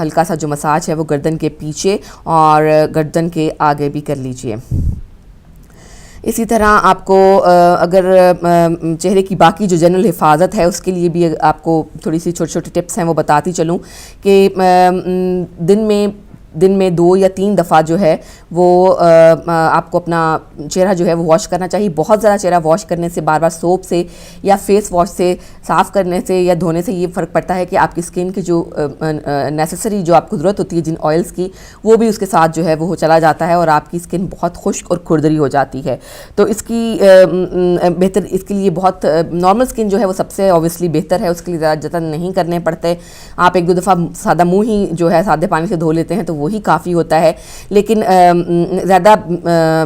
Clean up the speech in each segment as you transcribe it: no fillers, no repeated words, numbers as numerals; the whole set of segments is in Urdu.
ہلکا سا جو مساج ہے وہ گردن کے پیچھے اور گردن کے آگے بھی کر لیجئے. اسی طرح آپ کو اگر چہرے کی باقی جو جنرل حفاظت ہے اس کے لیے بھی آپ کو تھوڑی سی چھوٹی چھوٹی ٹپس ہیں وہ بتاتی چلوں کہ دن میں 2 یا 3 دفعہ جو ہے وہ آپ کو اپنا چہرہ جو ہے وہ واش کرنا چاہیے. بہت زیادہ چہرہ واش کرنے سے، بار بار سوپ سے یا فیس واش سے صاف کرنے سے یا دھونے سے یہ فرق پڑتا ہے کہ آپ کی اسکن کی جو نیسیسری جو آپ کو ضرورت ہوتی ہے جن آئلس کی، وہ بھی اس کے ساتھ جو ہے وہ چلا جاتا ہے اور آپ کی اسکن بہت خشک اور کھردری ہو جاتی ہے. تو اس کی بہتر اس کے لیے بہت نارمل اسکن جو ہے وہ سب سے اوبیسلی بہتر ہے، اس کے لیے زیادہ جتن نہیں کرنے پڑتے. آپ 1-2 دفعہ سادہ منہ ہی جو ہے سادے پانی سے دھو لیتے ہیں تو وہی کافی ہوتا ہے. لیکن زیادہ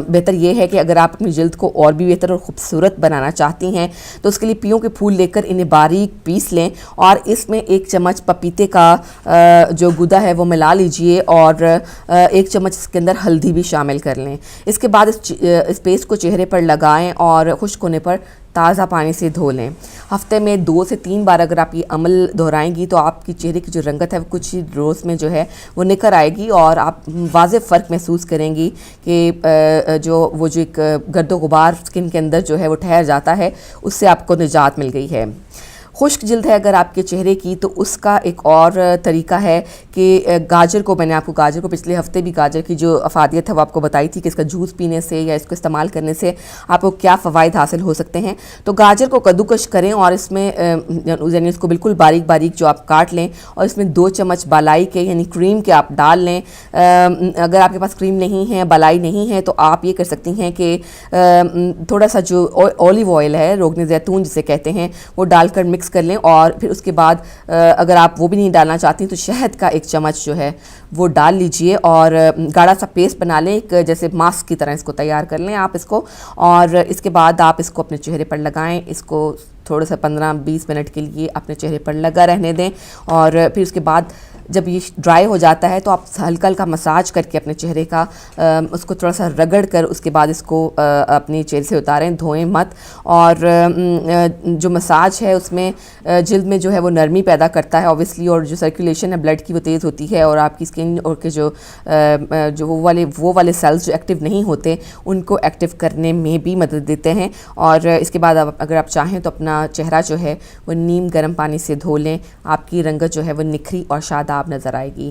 بہتر یہ ہے کہ اگر آپ اپنی جلد کو اور بھی بہتر اور خوبصورت بنانا چاہتی ہیں تو اس کے لیے پیوں کے پھول لے کر انہیں باریک پیس لیں اور اس میں 1 چمچ پپیتے کا جو گودا ہے وہ ملا لیجئے اور 1 چمچ اس کے اندر ہلدی بھی شامل کر لیں. اس کے بعد اس پیسٹ کو چہرے پر لگائیں اور خشک ہونے پر تازہ پانی سے دھو لیں. ہفتے میں 2 سے 3 بار اگر آپ یہ عمل دہرائیں گی تو آپ کی چہرے کی جو رنگت ہے وہ کچھ ہی روز میں جو ہے وہ نکھر آئے گی اور آپ واضح فرق محسوس کریں گی کہ جو ایک گرد و غبار اسکن کے اندر جو ہے وہ ٹھہر جاتا ہے اس سے آپ کو نجات مل گئی ہے. خشک جلد ہے اگر آپ کے چہرے کی تو اس کا ایک اور طریقہ ہے کہ گاجر کو، میں نے آپ کو گاجر کو پچھلے ہفتے بھی گاجر کی جو افادیت ہے وہ آپ کو بتائی تھی کہ اس کا جوس پینے سے یا اس کو استعمال کرنے سے آپ کو کیا فوائد حاصل ہو سکتے ہیں. تو گاجر کو کدوکش کریں اور اس میں یعنی اس کو بالکل باریک باریک جو آپ کاٹ لیں اور اس میں 2 چمچ بالائی کے یعنی کریم کے آپ ڈال لیں. اگر آپ کے پاس کریم نہیں ہے، بالائی نہیں ہے تو آپ یہ کر سکتی ہیں کہ تھوڑا سا جو اولیو آئل ہے، روغن زیتون جسے کہتے ہیں، وہ ڈال کر مکس کر لیں اور پھر اس کے بعد اگر آپ وہ بھی نہیں ڈالنا چاہتی تو شہد کا 1 چمچ جو ہے وہ ڈال لیجئے اور گاڑھا سا پیسٹ بنا لیں، ایک جیسے ماسک کی طرح اس کو تیار کر لیں آپ اس کو. اور اس کے بعد آپ اس کو اپنے چہرے پر لگائیں. اس کو تھوڑا سا 15-20 منٹ کے لیے اپنے چہرے پر لگا رہنے دیں اور پھر اس کے بعد جب یہ ڈرائی ہو جاتا ہے تو آپ ہلکا ہلکا مساج کر کے اپنے چہرے کا اس کو تھوڑا سا رگڑ کر اس کے بعد اس کو اپنے چہرے سے اتاریں، دھوئیں مت. اور جو مساج ہے اس میں جلد میں جو ہے وہ نرمی پیدا کرتا ہے اوبیسلی، اور جو سرکولیشن ہے بلڈ کی وہ تیز ہوتی ہے اور آپ کی اسکن اور کے جو وہ والے سیلز جو ایکٹیو نہیں ہوتے ان کو ایکٹیو کرنے میں بھی مدد دیتے ہیں. اور اس کے بعد اگر آپ چاہیں تو اپنا چہرہ جو ہے وہ نیم گرم پانی سے دھو لیں. آپ کی رنگت جو ہے وہ نکھری اور شاداب نظر آئے گی.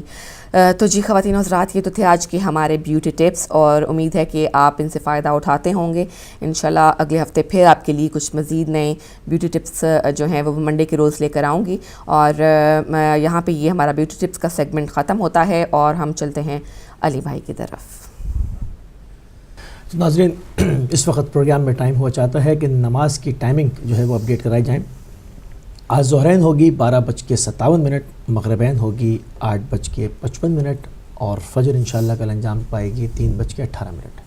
تو جی خواتین و حضرات، یہ تو تھے آج کے ہمارے بیوٹی ٹپس اور امید ہے کہ آپ ان سے فائدہ اٹھاتے ہوں گے. انشاءاللہ اگلے ہفتے پھر آپ کے لیے کچھ مزید نئے بیوٹی ٹپس جو ہیں وہ منڈے کے روز لے کر آؤں گی. اور یہاں پہ یہ ہمارا بیوٹی ٹپس کا سیگمنٹ ختم ہوتا ہے اور ہم چلتے ہیں علی بھائی کی طرف. ناظرین، اس وقت پروگرام میں ٹائم ہوا چاہتا ہے کہ نماز کی ٹائمنگ جو ہے وہ اپڈیٹ کرائی جائیں. آج ظہرین ہوگی 12:57، مغربین ہوگی 8:55 اور فجر انشاءاللہ کل انجام پائے گی 3:18.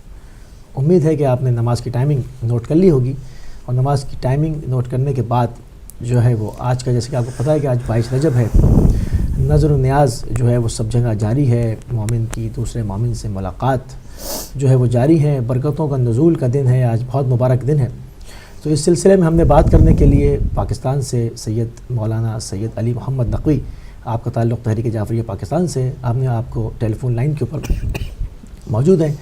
امید ہے کہ آپ نے نماز کی ٹائمنگ نوٹ کر لی ہوگی اور نماز کی ٹائمنگ نوٹ کرنے کے بعد جو ہے وہ آج کا، جیسے کہ آپ کو پتہ ہے کہ آج 22 رجب ہے، نظر و نیاز جو ہے وہ سب جگہ جاری ہے. مومن کی دوسرے مومن سے ملاقات جو ہے وہ جاری ہے. برکتوں کا نزول کا دن ہے، آج بہت مبارک دن ہے. تو اس سلسلے میں ہم نے بات کرنے کے لیے پاکستان سے سید مولانا سید علی محمد نقوی، آپ کا تعلق تحریک جعفریہ پاکستان سے، ہم نے آپ کو ٹیلی فون لائن کے اوپر موجود ہیں.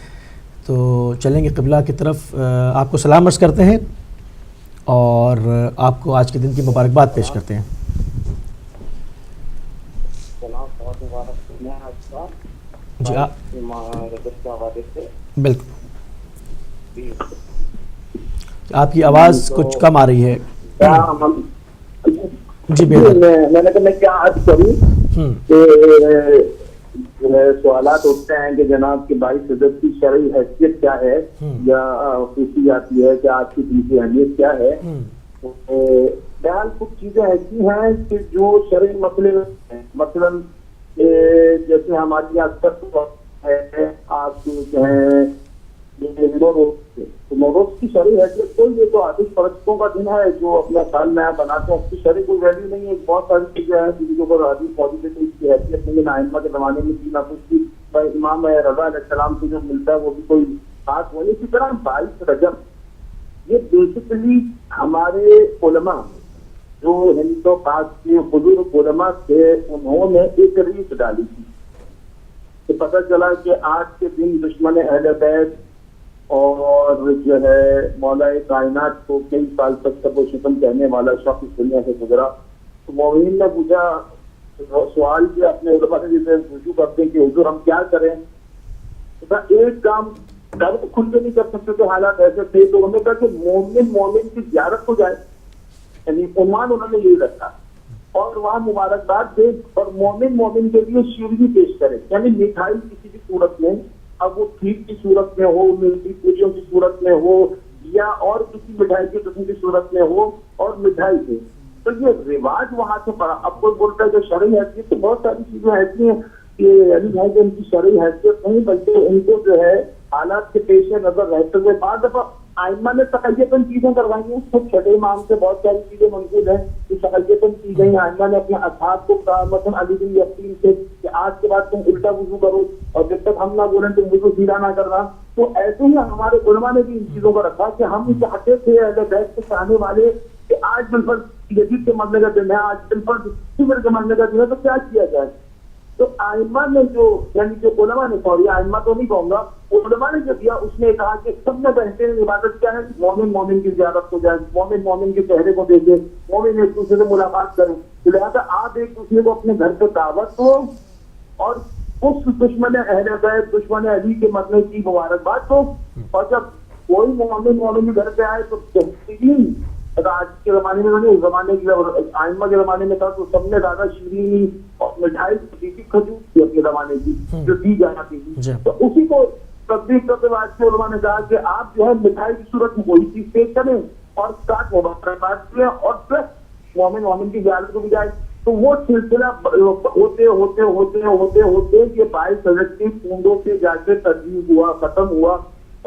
تو چلیں گے قبلہ کی طرف. آپ کو سلام عرض کرتے ہیں اور آپ کو آج کے دن کی مبارکباد پیش کرتے ہیں. جی بالکل، آپ کی آواز کچھ کم آ رہی ہے. جی میں نے کہا میں کیا عرض کروں کہ سوالات اٹھتے ہیں کہ جناب کی 22 رجب کی شرعی حیثیت کیا ہے یا خصوصیات یہ ہے کہ آج کی دن کی اہمیت کیا ہے. بیان کچھ چیزیں ایسی ہیں کہ جو شرعی مسئلے ہیں، مثلاً جیسے ہماری اکثر ہے آپ کہیں نوروز کی شرعی حیثیت تو یہ تو آتش پرستوں کا دن ہے جو اپنا سال نیا بناتے ہیں، اس کی شرعی کوئی ویلیو نہیں ہے. بہت ساری چیزیں ہیں جن کے اوپر حدیث موجود ہے تو اس کی حیثیت نہیں ہے. ائمہ کے زمانے میں کی نہ کچھ کی امام رضا علیہ السلام سے جو ملتا ہے وہ بھی کوئی خاص نہیں. اسی طرح 22 رجب یہ بیسیکلی ہمارے علماء جو ہند و پاک کے بزرگ علماء تھے انہوں نے ایک ریت ڈالی تھی کہ پتہ چلا کہ آج کے دن دشمن اہل بیت اور جو ہے مولا کائنات کو کئی سال تک سب و شتم کہنے والا شخص دنیا سے گزرا. تو مومنین نے پوچھا سوال کیا اپنے علماء سے جسے رجوع کرتے کہ حضور ہم کیا کریں. ایک کام ڈر تو کھل کے نہیں کر سکتے تھے, حالات ایسے تھے, تو انہوں نے کہا کہ مومن کی زیارت ہو جائے, یعنی عنوان انہوں نے یہی رکھا اور وہاں مبارکباد دے اور مومن کے لیے شیرنی پیش کرے, یعنی مٹھائی کسی بھی صورت میں, اب وہ کھیر کی صورت میں ہو, میٹھی پوریوں کی صورت میں ہو یا اور کسی مٹھائی کی قسم کی صورت میں ہو, اور مٹھائی دے. تو یہ رواج وہاں سے پڑا. اب کوئی بولتا ہے کہ شرعی حیثیت تو بہت ساری چیزیں ایسی ہیں کہ یعنی ہے کہ ان کی شرعی حیثیت نہیں, بلکہ ان کو جو ہے حالات کے پیش نظر رہتے ہوئے بعض دفعہ آئمہ نے تقیتاً چیزیں کروائی ہیں. خود چھٹے امام سے بہت ساری چیزیں منقول ہیں کہ تقیتاً کی گئی. آئمہ نے اپنے اصحاب کو کہا مثلا علی بن یقین سے کہ آج کے بعد تم الٹا وضو کرو اور جب تک ہم نہ بولیں تم وضو سیدھا نہ کرنا. تو ایسے ہی ہمارے علماء نے بھی ان چیزوں کو رکھا کہ ہم چاہتے تھے اہل بیت کے چاہنے والے کہ آج بالفرض یزید کے مرنے کا دن ہے, آج بالفرض عمر کے مرنے کا دن ہے, تو کیا کیا جائے. تو آئمہ نے جو یعنی جو علماء نے, سوری آئمہ تو نہیں کہوں گا, علماء نے جو دیا اس نے کہا کہ سب سے بہترین عبادت کیا ہے, مومن کی زیارت ہو جائے, مومن کے چہرے کو دیکھے, مومن ایک دوسرے سے ملاقات کریں. لہٰذا آپ ایک دوسرے کو اپنے گھر پہ دعوت ہو اور اس دشمن اہل بیت دشمن علی کے مرنے کی مبارکباد ہو. اور جب کوئی مومن کے گھر پہ آئے تو بہترین, آج کے زمانے میں نہیں, اس زمانے کے آئمہ کے زمانے میں تھا تو سب نے زیادہ شیرینی اور مٹھائی ہوتی تھی, کھجور تھی اپنے زمانے کی جو دی جاتی تھی. تو اسی کو تصدیق کرتے ہوئے آج کے علماء نے کہا کہ آپ جو ہے مٹھائی کی صورت میں وہی چیز پیش کریں اور ساتھ مبارکباد کریں اور پلس مومن کی زیارت کو بھی جائے. تو وہ سلسلہ ہوتے ہوتے ہوتے ہوتے ہوتے یہ 22 حضرت کی کنڈوں سے جا کے تجویز ہوا, ختم ہوا.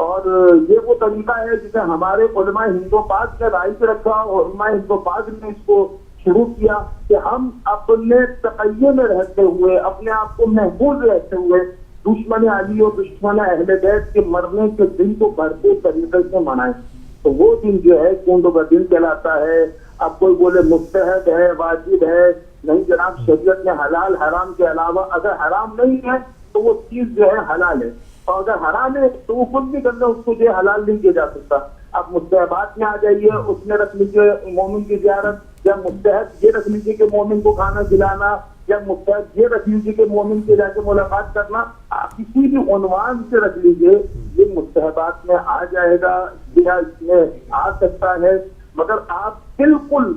اور یہ وہ طریقہ ہے جسے ہمارے علماء ہند و پاک نے رائج رکھا اور علماء ہند و پاک نے اس کو شروع کیا کہ ہم اپنے تقیے میں رہتے ہوئے, اپنے آپ کو محفوظ رہتے ہوئے دشمن علی اور دشمن اہل بیت کے مرنے کے دن کو بھرپور طریقے سے منائیں. تو وہ دن جو ہے کنڈوں کا دن کہلاتا ہے. اب کوئی بولے مستحب ہے, واجب ہے, نہیں جناب, شریعت میں حلال حرام کے علاوہ اگر حرام نہیں ہے تو وہ چیز جو ہے حلال ہے, اور اگر حرام ہے تو وہ خود بھی کرنا اس کو جو حلال نہیں کیا جا سکتا. اب مستحبات میں آ جائیے, اس میں رکھ لیجیے مومن کی زیارت, یا مستحب یہ رکھ لیجیے کہ مومن کو کھانا کھلانا, یا مستحب یہ رکھ لیجیے کہ مومن کے جا کے ملاقات کرنا. آپ کسی بھی عنوان سے رکھ لیجیے, یہ مستحبات میں آ جائے گا یا اس میں آ سکتا ہے. مگر آپ بالکل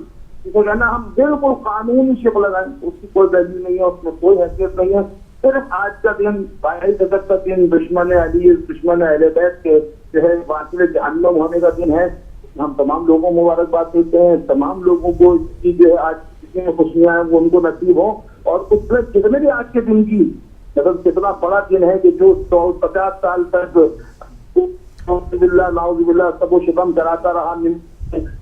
جسے کہنا ہم بالکل قانونی شکل لگائیں, اس کی کوئی ویلیو نہیں ہے, اس میں کوئی حیثیت نہیں ہے. صرف آج کا دن 22 اگست کا دن دشمن علی دشمن اہل بیت کے جو ہے واصل جہنم ہونے کا دن ہے. ہم تمام لوگوں کو مبارکباد دیتے ہیں, تمام لوگوں کو اس کی جو ہے آج جتنی خوشیاں ہیں وہ ان کو نصیب ہوں. اور اس میں کتنے بھی آج کے دن کی مطلب کتنا بڑا دن ہے کہ جو 50 سال تک نعوذ باللہ سب و شتم کراتا رہا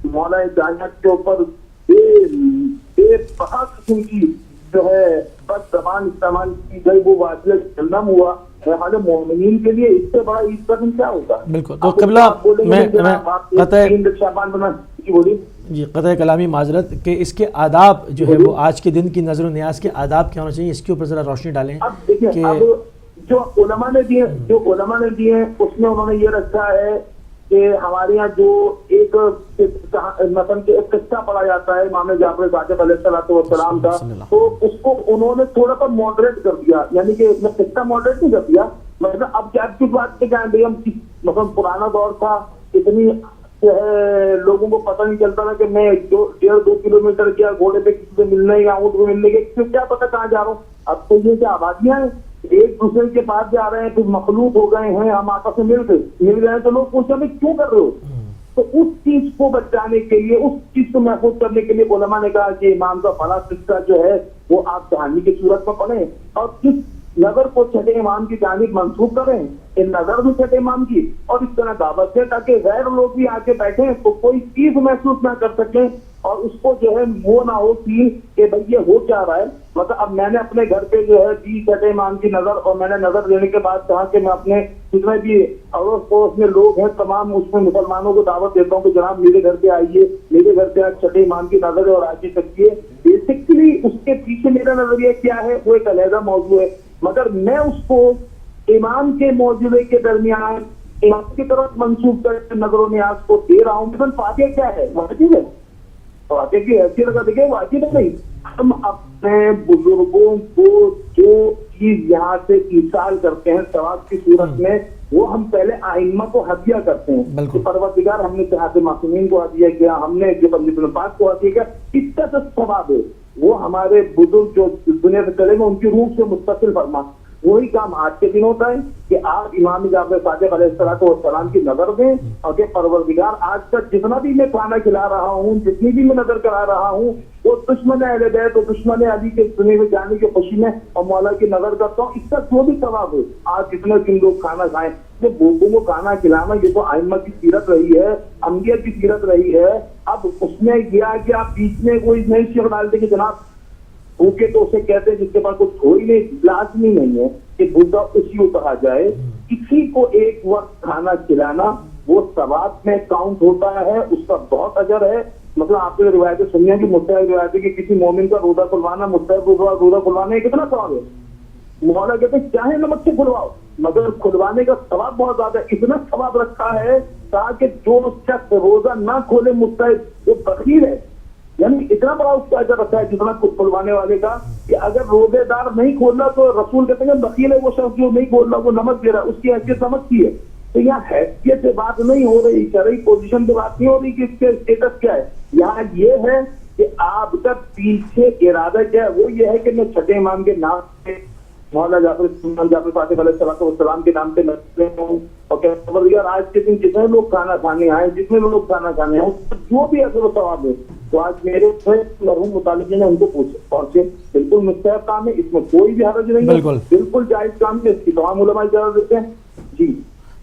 مولا کائنات کے اوپر بے بہا قسم کی جو ہے بد زبان استعمال کی گئی, وہ واصل جہنم ہوا. حال مومنین کے لیے اس سے بڑا عید کا دن کیا ہوگا. بالکل. تو قبلہ میں قطع کلامی معذرت کہ اس کے آداب جو ہے وہ آج کے دن کی نظر و نیاز کے آداب کیا ہونا چاہیے, اس کے اوپر ذرا روشنی ڈالیں. اب دیکھیں, اب جو علماء نے دیے اس میں انہوں نے یہ رکھا ہے کہ ہمارے یہاں جو ایک مثلا کہ ایک قصہ پڑھا جاتا ہے امام جعفر صادق علیہ السلام کا, تو اس کو انہوں نے تھوڑا سا ماڈریٹ کر دیا, یعنی کہ قصہ ماڈریٹ نہیں کر دیا. مطلب اب کیا کی بات پہ جائیں بھائی, ہم مطلب پرانا دور تھا, اتنی لوگوں کو پتہ نہیں چلتا تھا کہ میں 1.5-2 کلومیٹر کیا گھوڑے پہ کسی سے ملنے یا اونٹ کو ملنے کے کیا پتا کہاں جا رہا ہوں. اب تو یہ کیا آبادیاں ہیں, ایک دوسرے کے پاس جا رہے ہیں, پھر مخلوق ہو گئے ہیں, ہم آپس میں مل گئے ہیں, تو لوگ پوچھتے ہیں کیوں کر رہے ہو. تو اس چیز کو بچانے کے لیے, اس چیز کو محفوظ کرنے کے لیے علماء نے کہا کہ امام کا فلاں قصہ جو ہے وہ آپ کہانی کی صورت میں پڑھیں, اور کس نظر کو چھٹے امام کی جانب منسوخ کریں, ان نظر بھی چھٹے امام کی, اور اس طرح دعوت ہے تاکہ غیر لوگ بھی آ کے بیٹھیں تو کوئی چیز محسوس نہ کر سکیں اور اس کو جو ہے وہ نہ ہو کہ بھائی یہ ہو کیا رہا ہے. مطلب اب میں نے اپنے گھر پہ جو ہے دی چھٹے امام کی نظر, اور میں نے نظر دینے کے بعد کہا کہ میں اپنے جتنے بھی اڑوس پڑوس میں لوگ ہیں تمام اس میں مسلمانوں کو دعوت دیتا ہوں کہ جناب میرے گھر پہ آئیے, میرے گھر پہ آج چھٹے امام کی نظر ہے اور آج سکیے. بیسکلی اس کے پیچھے میرا نظریہ کیا ہے وہ ایک علیحدہ موضوع ہے, مگر میں اس کو امام کے موجودے کے درمیان امام کی طرف منسوخ کر نظر و نیاز کو دے رہا ہوں. مثلاً فاتحہ کیا ہے, واجب ہے, فاتحہ کی حیثیت اگر دیکھیں واجب ہے نہیں. ہم اپنے بزرگوں کو جو چیز یہاں سے ایصال کرتے ہیں ثواب کی صورت میں, وہ ہم پہلے ائمہ کو ہدیہ کرتے ہیں کہ پروردگار ہم نے صحابہ معصومین کو ہدیہ کیا, ہم نے جو بندے ابن پاک کو ہدیہ کیا, اس کا جو ثواب ہے وہ ہمارے بزرگ جو دنیا سے چلے گئے ان کی روح سے متصل فرما. وہی کام آج کے دن ہوتا ہے کہ آپ امام جعفر صادق علیہ السلام کی نظر دیں اور کہ پروردگار آج تک جتنا بھی میں کھانا کھلا رہا ہوں, جتنی بھی میں نظر کرا رہا ہوں, وہ دشمن اہل بیت اور دشمن علی کے سنے ہوئے جانے کی خوشی میں اور مولا کی نظر کرتا ہوں. اس کا جو بھی ثواب ہو, آج جتنے دن لوگ کھانا کھائیں, یہ بھوکوں کو کھانا کھلانا یہ تو ائمہ کی سیرت رہی ہے, انبیاء کی سیرت رہی ہے. اب اس میں کیا کہ آپ بیچ میں کوئی نئی چیز ڈال دیں کہ جناب بھوکے تو اسے کہتے ہیں جس کے پاس کچھ تھوڑی نہیں, لازمی نہیں ہے کہ بھوکا اسی کو کہا جائے. کسی کو ایک وقت کھانا کھلانا وہ ثواب میں کاؤنٹ ہوتا ہے, اس کا بہت اجر ہے. مطلب آپ نے روایتیں سنی ہیں کہ مستحب روایتیں کہ کسی مومن کا روزہ کھلوانا, مستحب روزہ کھلوانے کتنا ثواب ہے. مولا کہتے ہیں چاہے نمک سے کھلواؤ, مگر کھلوانے کا ثواب بہت زیادہ ہے. اتنا ثواب رکھا ہے تاکہ جو شخص روزہ نہ کھولے مستحب وہ بخیل ہے, یعنی اتنا بڑا اس کا اجر رکھا ہے جتنا کھلوانے والے کا, کہ اگر روزے دار نہیں کھول رہا تو رسول کہتے ہیں بخیل ہے وہ شخص جو نہیں کھول رہا, وہ نمک دے رہا, اس کی حیثیت نمک کی ہے. تو یہاں حیثیت سے بات نہیں ہو رہی, شرعی پوزیشن سے بات نہیں ہو رہی کہ اس کے اسٹیٹس کیا ہے. یہاں یہ ہے کہ آپ کا پیچھے ارادہ کیا ہے, وہ یہ ہے کہ میں چھٹے امام کے نام سے مولانا جعفر صادق علیہ السلام کے نام پہ نظر ہوں, اور کہ پروردگار آج کے دن جتنے لوگ کھانا کھانے آئے, جتنے لوگ کھانا کھانے آئے, جو بھی اثر و ثواب ہے تو آج میرے مرحوم متعلقین نے ان کو پہنچے. بالکل مستحب کام ہے, اس میں کوئی بھی حرج نہیں ہے, بالکل جائز کام ہے, اس کی تمام علماء اجازت دیتے ہیں. جی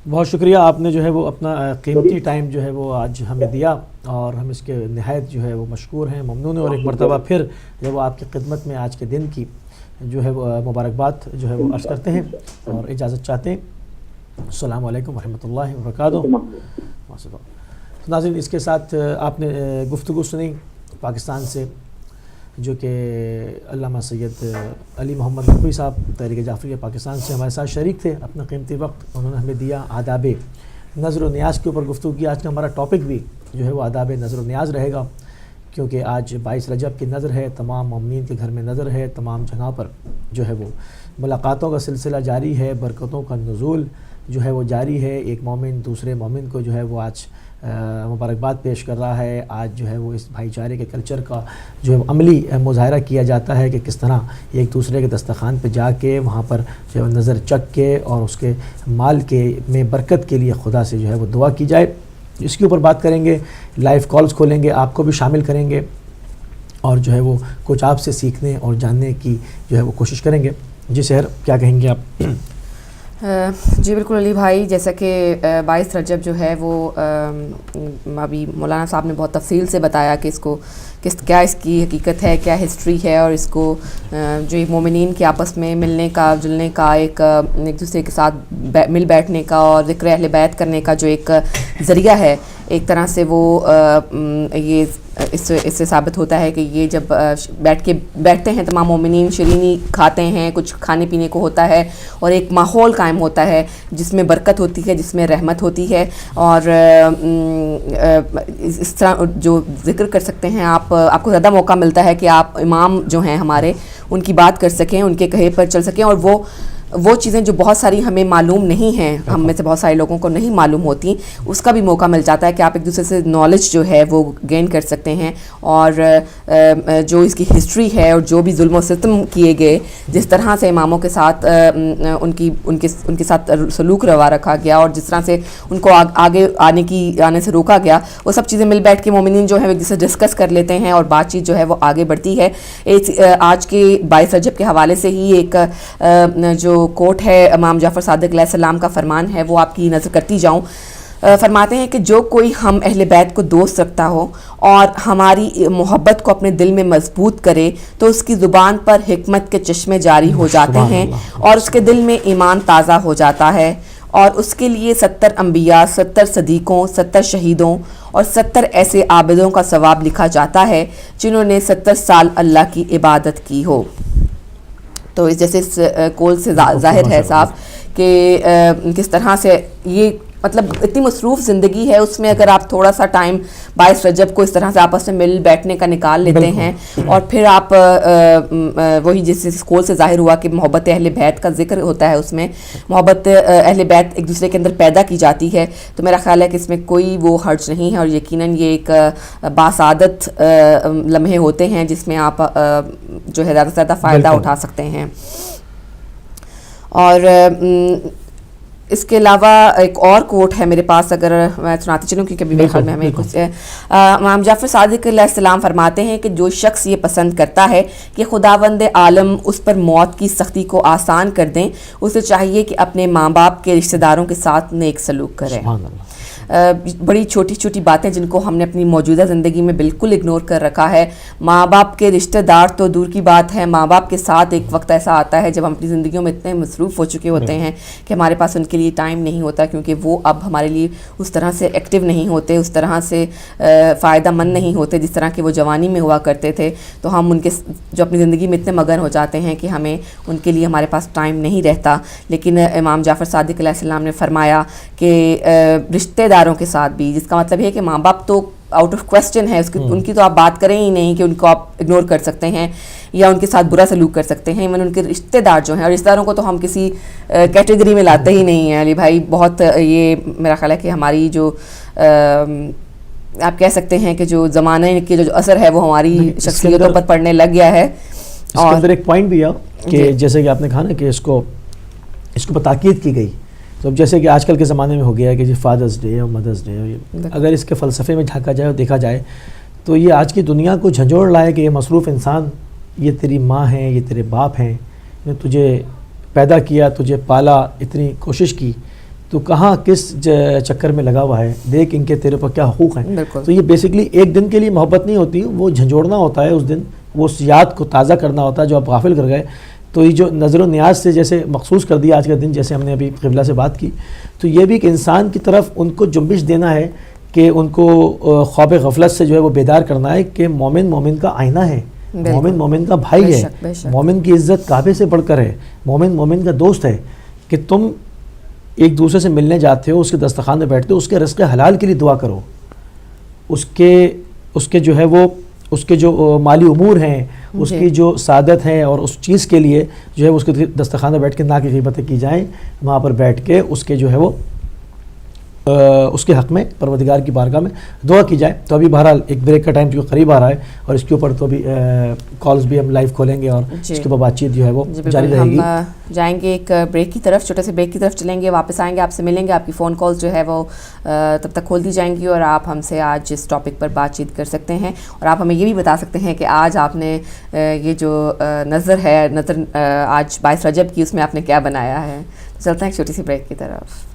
بہت شکریہ, آپ نے جو ہے وہ اپنا قیمتی ٹائم جو ہے وہ آج ہمیں دیا, اور ہم اس کے نہایت جو ہے وہ مشکور ہیں, ممنون ہیں, اور ایک مرتبہ پھر جو وہ آپ کی خدمت میں آج کے دن کی جو ہے وہ مبارکباد جو ہے وہ عرض کرتے ہیں اور اجازت چاہتے ہیں. السلام علیکم ورحمۃ اللہ وبرکاتہ. ناظرین, اس کے ساتھ آپ نے گفتگو سنی پاکستان سے, جو کہ علامہ سید علی محمد نقوی صاحب تحریک جعفریہ پاکستان سے ہمارے ساتھ شریک تھے. اپنا قیمتی وقت انہوں نے ہمیں دیا, آداب نظر و نیاز کے اوپر گفتگو کی. آج کا ہمارا ٹاپک بھی جو ہے وہ آداب نظر و نیاز رہے گا, کیونکہ آج 22 رجب کی نظر ہے, تمام مومنین کے گھر میں نظر ہے, تمام جگہ پر جو ہے وہ ملاقاتوں کا سلسلہ جاری ہے, برکتوں کا نزول جو ہے وہ جاری ہے. ایک مومن دوسرے مومن کو جو ہے وہ آج مبارکباد پیش کر رہا ہے. آج جو ہے وہ اس بھائی چارے کے کلچر کا جو ہے عملی مظاہرہ کیا جاتا ہے کہ کس طرح ایک دوسرے کے دسترخوان پہ جا کے وہاں پر جو ہے نظر چک کے اور اس کے مال کے میں برکت کے لیے خدا سے جو ہے وہ دعا کی جائے. اس کے اوپر بات کریں گے, لائیو کالز کھولیں گے, آپ کو بھی شامل کریں گے, اور جو ہے وہ کچھ آپ سے سیکھنے اور جاننے کی جو ہے وہ کوشش کریں گے. جی سحر, کیا کہیں گے آپ؟ جی بالکل علی بھائی, جیسا کہ 22 رجب جو ہے وہ ابھی مولانا صاحب نے بہت تفصیل سے بتایا کہ اس کو کیا اس کی حقیقت ہے, کیا ہسٹری ہے, اور اس کو جو مومنین کے آپس میں ملنے کا جلنے کا, ایک دوسرے کے ساتھ مل بیٹھنے کا اور ذکر اہل بیت کرنے کا جو ایک ذریعہ ہے, ایک طرح سے وہ یہ اس سے ثابت ہوتا ہے کہ یہ جب بیٹھتے ہیں تمام مومنین, شیرینی کھاتے ہیں, کچھ کھانے پینے کو ہوتا ہے, اور ایک ماحول قائم ہوتا ہے جس میں برکت ہوتی ہے, جس میں رحمت ہوتی ہے, اور اس طرح جو ذکر کر سکتے ہیں آپ کو زیادہ موقع ملتا ہے کہ آپ امام جو ہیں ہمارے ان کی بات کر سکیں, ان کے کہے پر چل سکیں, اور وہ چیزیں جو بہت ساری ہمیں معلوم نہیں ہیں, ہم میں سے بہت سارے لوگوں کو نہیں معلوم ہوتی, اس کا بھی موقع مل جاتا ہے کہ آپ ایک دوسرے سے نالج جو ہے وہ گین کر سکتے ہیں. اور جو اس کی ہسٹری ہے اور جو بھی ظلم و ستم کیے گئے, جس طرح سے اماموں کے ساتھ ان کے ساتھ سلوک روا رکھا گیا, اور جس طرح سے ان کو آگے آنے سے روکا گیا, وہ سب چیزیں مل بیٹھ کے مومنین جو ہے ایک دوسرے سے ڈسکس کر لیتے ہیں, اور بات چیت جو ہے وہ آگے بڑھتی ہے. آج کے 22 رجب کے حوالے سے ہی ایک جو کوٹ ہے امام جعفر صادق علیہ السلام کا فرمان ہے, وہ آپ کی نظر کرتی جاؤں. فرماتے ہیں کہ جو کوئی ہم اہل بیت کو دوست رکھتا ہو اور ہماری محبت کو اپنے دل میں مضبوط کرے تو اس کی زبان پر حکمت کے چشمے جاری ہو جاتے ہیں اور اس کے دل میں ایمان تازہ ہو جاتا ہے، اور اس کے لیے 70 انبیاء، 70 صدیقوں، 70 شہیدوں اور 70 ایسے عابدوں کا ثواب لکھا جاتا ہے جنہوں نے 70 سال اللہ کی عبادت کی ہو۔ تو اس جیسے اس قول سے ظاہر ہے صاحب کہ کس طرح سے یہ مطلب اتنی مصروف زندگی ہے، اس میں اگر آپ تھوڑا سا ٹائم 22 رجب کو اس طرح سے آپس میں مل بیٹھنے کا نکال لیتے ہیں، اور پھر آپ وہی جس قول سے ظاہر ہوا کہ محبت اہل بیت کا ذکر ہوتا ہے، اس میں محبت اہل بیت ایک دوسرے کے اندر پیدا کی جاتی ہے، تو میرا خیال ہے کہ اس میں کوئی وہ حرج نہیں ہے، اور یقیناً یہ ایک باسعادت لمحے ہوتے ہیں جس میں آپ جو ہے زیادہ سے زیادہ فائدہ اٹھا سکتے ہیں۔ اور اس کے علاوہ ایک اور کوٹ ہے میرے پاس، اگر میں سناتی چلوں کیونکہ ابھی میرے خیال میں ہمیں کچھ امام جعفر صادق علیہ السلام فرماتے ہیں کہ جو شخص یہ پسند کرتا ہے کہ خداوند عالم اس پر موت کی سختی کو آسان کر دیں، اسے چاہیے کہ اپنے ماں باپ کے رشتہ داروں کے ساتھ نیک سلوک کرے۔ بڑی چھوٹی چھوٹی باتیں جن کو ہم نے اپنی موجودہ زندگی میں بالکل اگنور کر رکھا ہے۔ ماں باپ کے رشتہ دار تو دور کی بات ہے، ماں باپ کے ساتھ ایک وقت ایسا آتا ہے جب ہم اپنی زندگیوں میں اتنے مصروف ہو چکے ہوتے ہیں کہ ہمارے پاس ان کے لیے ٹائم نہیں ہوتا، کیونکہ وہ اب ہمارے لیے اس طرح سے ایکٹیو نہیں ہوتے، اس طرح سے فائدہ مند نہیں ہوتے جس طرح کہ وہ جوانی میں ہوا کرتے تھے۔ تو ہم ان کے جو اپنی زندگی میں اتنے مگن ہو جاتے ہیں کہ ہمیں ان کے لیے ہمارے پاس ٹائم نہیں رہتا۔ لیکن امام جعفر صادق علیہ السلام نے فرمایا کہ رشتہ داروں کے ساتھ بھی، جس کا مطلب ہے کہ ماں باپ تو آؤٹ آف کوسچن ہے، ان کی تو آپ بات کریں ہی نہیں کہ ان کو آپ اگنور کر سکتے ہیں یا ان کے ساتھ برا سلوک کر سکتے ہیں۔ ایون ان کے رشتہ دار جو ہیں، اور رشتہ داروں کو تو ہم کسی کیٹیگری میں لاتے ہی نہیں ہیں علی بھائی۔ بہت یہ میرا خیال ہے کہ ہماری جو آپ کہہ سکتے ہیں کہ جو زمانے کے جو اثر ہے وہ ہماری شخصیتوں پر پڑنے لگ گیا ہے۔ اس کے اندر ایک پوائنٹ بھی ہے کہ جیسے کہ آپ نے کہا نا کہ اس کو تاکید کی گئی، تو اب جیسے کہ آج کل کے زمانے میں ہو گیا ہے کہ جی فادرز ڈے اور مدرز ڈے، اگر اس کے فلسفے میں جھانکا جائے اور دیکھا جائے تو یہ آج کی دنیا کو جھنجھوڑ لائے کہ یہ مصروف انسان، یہ تیری ماں ہیں، یہ تیرے باپ ہیں، نے تجھے پیدا کیا، تجھے پالا، اتنی کوشش کی، تو کہاں کس چکر میں لگا ہوا ہے، دیکھ ان کے تیرے پر کیا حقوق ہیں۔ تو یہ بیسکلی ایک دن کے لیے محبت نہیں ہوتی، وہ جھنجھوڑنا ہوتا ہے اس دن، وہ اس یاد کو تازہ کرنا ہوتا ہے جو آپ غافل کر گئے۔ تو یہ جو نظر و نیاز سے جیسے مخصوص کر دیا آج کا دن، جیسے ہم نے ابھی قبلہ سے بات کی، تو یہ بھی ایک انسان کی طرف ان کو جنبش دینا ہے کہ ان کو خواب غفلت سے جو ہے وہ بیدار کرنا ہے کہ مومن مومن کا آئینہ ہے، مومن مومن کا بھائی ہے، مومن کی عزت کعبے سے بڑھ کر ہے، مومن مومن کا دوست ہے، کہ تم ایک دوسرے سے ملنے جاتے ہو، اس کے دسترخوان میں بیٹھتے ہو، اس کے رزق حلال کے لیے دعا کرو، اس کے جو ہے وہ اس کے جو مالی امور ہیں، اس کی جو سعادت ہیں، اور اس چیز کے لیے جو ہے اس کے دسترخوان میں بیٹھ کے نہ کی غیبتیں کی جائیں، وہاں پر بیٹھ کے اس کے جو ہے وہ اس کے حق میں پروردگار کی بارگاہ میں دعا کی جائے۔ تو ابھی بہرحال ایک بریک کا ٹائم جو قریب آ رہا ہے، اور اس کے اوپر تو ابھی کالز بھی ہم لائیو کھولیں گے، اور اس کے بعد بات چیت جو ہے وہ جاری رہے گی۔ ہم جائیں گے ایک بریک کی طرف، چھوٹے سے بریک کی طرف چلیں گے، واپس آئیں گے، آپ سے ملیں گے، آپ کی فون کالز جو ہے وہ تب تک کھول دی جائیں گی، اور آپ ہم سے آج اس ٹاپک پر بات چیت کر سکتے ہیں، اور آپ ہمیں یہ بھی بتا سکتے ہیں کہ آج آپ نے یہ جو نظر آج 22 رجب کی، اس میں آپ نے کیا بنایا ہے۔ چلتے ہیں ایک چھوٹی سی بریک کی طرف۔